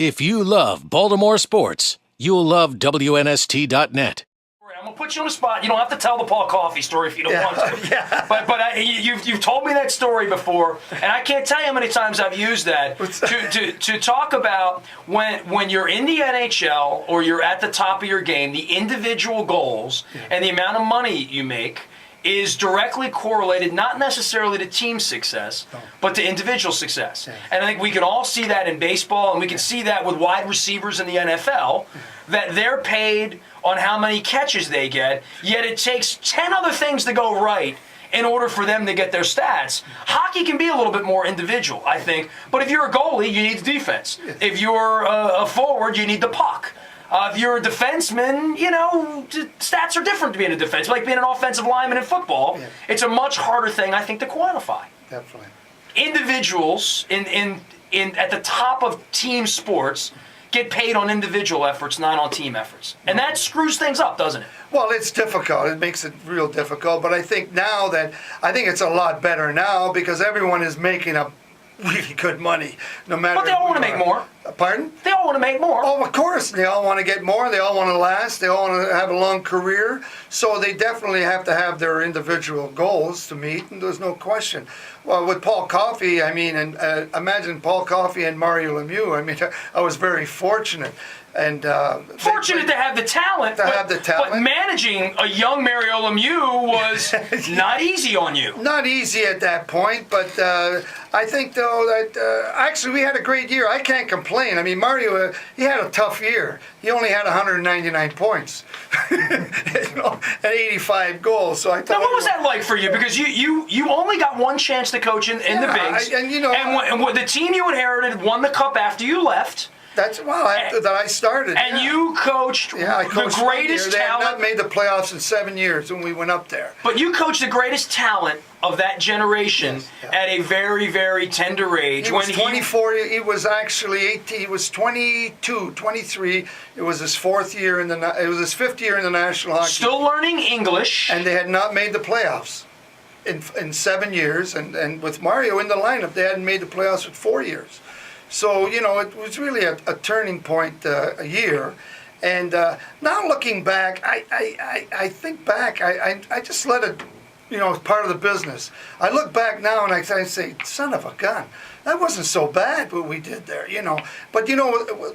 If you love Baltimore sports, you'll love WNST.net. I'm going to put you on the spot. You don't have to tell the Paul Coffey story if you don't want to. Yeah. But you've told me that story before, and I can't tell you how many times I've used that to talk about when you're in the NHL or you're at the top of your game, the individual goals and the amount of money you make is directly correlated not necessarily to team success, but to individual success. Yeah. And I think we can all see that in baseball, and we can see that with wide receivers in the NFL, that they're paid on how many catches they get, yet it takes 10 other things to go right in order for them to get their stats. Hockey can be a little bit more individual, I think, but if you're a goalie, you need the defense. If you're a forward, you need the puck. If you're a defenseman, stats are different to being a defenseman. Like being an offensive lineman in football, it's a much harder thing, I think, to quantify. Definitely. Individuals at the top of team sports get paid on individual efforts, not on team efforts. And that screws things up, doesn't it? Well, it's difficult. It makes it real difficult. But I think it's a lot better now because everyone is making a really good money, no matter. But they all want to make more. Pardon? They all want to make more. Oh, of course. They all want to get more. They all want to last. They all want to have a long career. So they definitely have to have their individual goals to meet, and there's no question. Well, with Paul Coffey, imagine Paul Coffey and Mario Lemieux. I was very fortunate. And fortunate to have the talent. But managing a young Mario Lemieux was not easy on you. Not easy at that point, but I think though that actually we had a great year. I can't complain. I mean, Mario, he had a tough year. He only had 199 points and 85 goals. So I thought. Now, what was that like for you? Because you only got one chance to coach in the bigs, and the team you inherited won the cup after you left. After that I started. And you coached, I coached the greatest talent. They talent. had not made the playoffs in 7 years when we went up there. But you coached the greatest talent of that generation at a very, very tender age. He was 24. He was actually 18. He was 22, 23. It was his fifth year in the National Hockey. Still learning English. And they had not made the playoffs in 7 years. And with Mario in the lineup, they hadn't made the playoffs for 4 years. So, it was really a turning point a year. And now looking back, I think back, I just let it, it's part of the business. I look back now and I say, son of a gun, that wasn't so bad what we did there, But,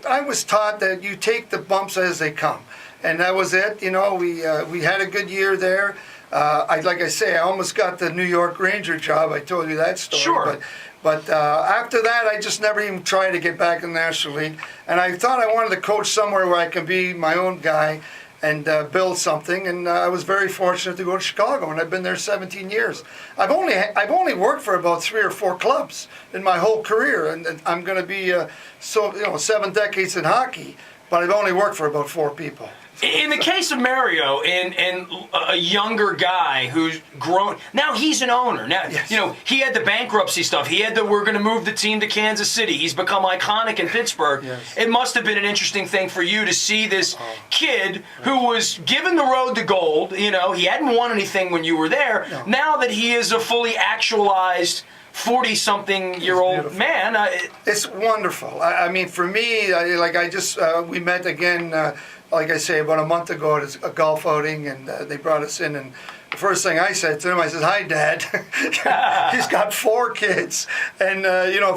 I was taught that you take the bumps as they come. And that was it, we had a good year there. Like I say, I almost got the New York Ranger job. I told you that story. Sure. But after that, I just never even tried to get back in the National League. And I thought I wanted to coach somewhere where I can be my own guy and build something. And I was very fortunate to go to Chicago, and I've been there 17 years. I've only worked for about 3 or 4 clubs in my whole career, and I'm going to be 7 decades in hockey. But I've only worked for about 4 people. In the case of Mario and a younger guy who's grown, now he's an owner. Now, he had the bankruptcy stuff. He had we're going to move the team to Kansas City. He's become iconic in Pittsburgh. Yes. It must have been an interesting thing for you to see this kid who was given the road to gold. He hadn't won anything when you were there. No. Now that he is a fully actualized 40-something-year-old man. It's wonderful. I mean, for me, we met again, like I say, about a month ago at a golf outing, and they brought us in, and the first thing I said to him, I said, "Hi, Dad." He's got 4 kids, and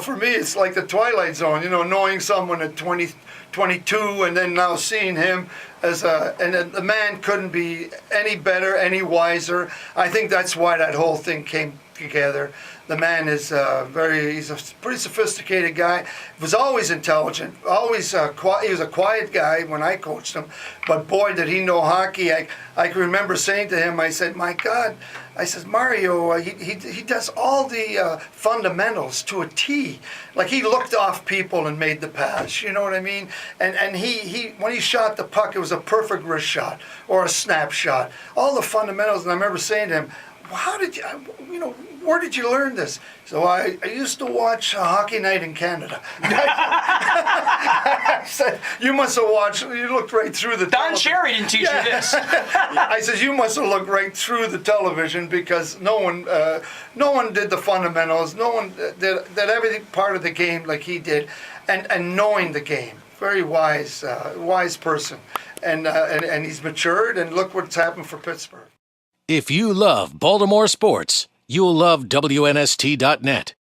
for me, it's like the Twilight Zone. Knowing someone at 20, 22, and then now seeing him and the man couldn't be any better, any wiser. I think that's why that whole thing came together. The man is he's a pretty sophisticated guy. He was always intelligent, always he was a quiet guy when I coached him. But boy, did he know hockey. I can remember saying to him, I said, my God, I said, Mario, he does all the fundamentals to a T. Like he looked off people and made the pass, you know what I mean? And he when he shot the puck, it was a perfect wrist shot or a snap shot. All the fundamentals, and I remember saying to him, how did you, where did you learn this? So I used to watch Hockey Night in Canada. I said, you must have watched, you looked right through the Don Cherry didn't teach you this. I said, you must have looked right through the television because no one did the fundamentals. No one did everything part of the game like he did. and knowing the game. Very wise person, and he's matured. And look what's happened for Pittsburgh. If you love Baltimore sports, you'll love WNST.net.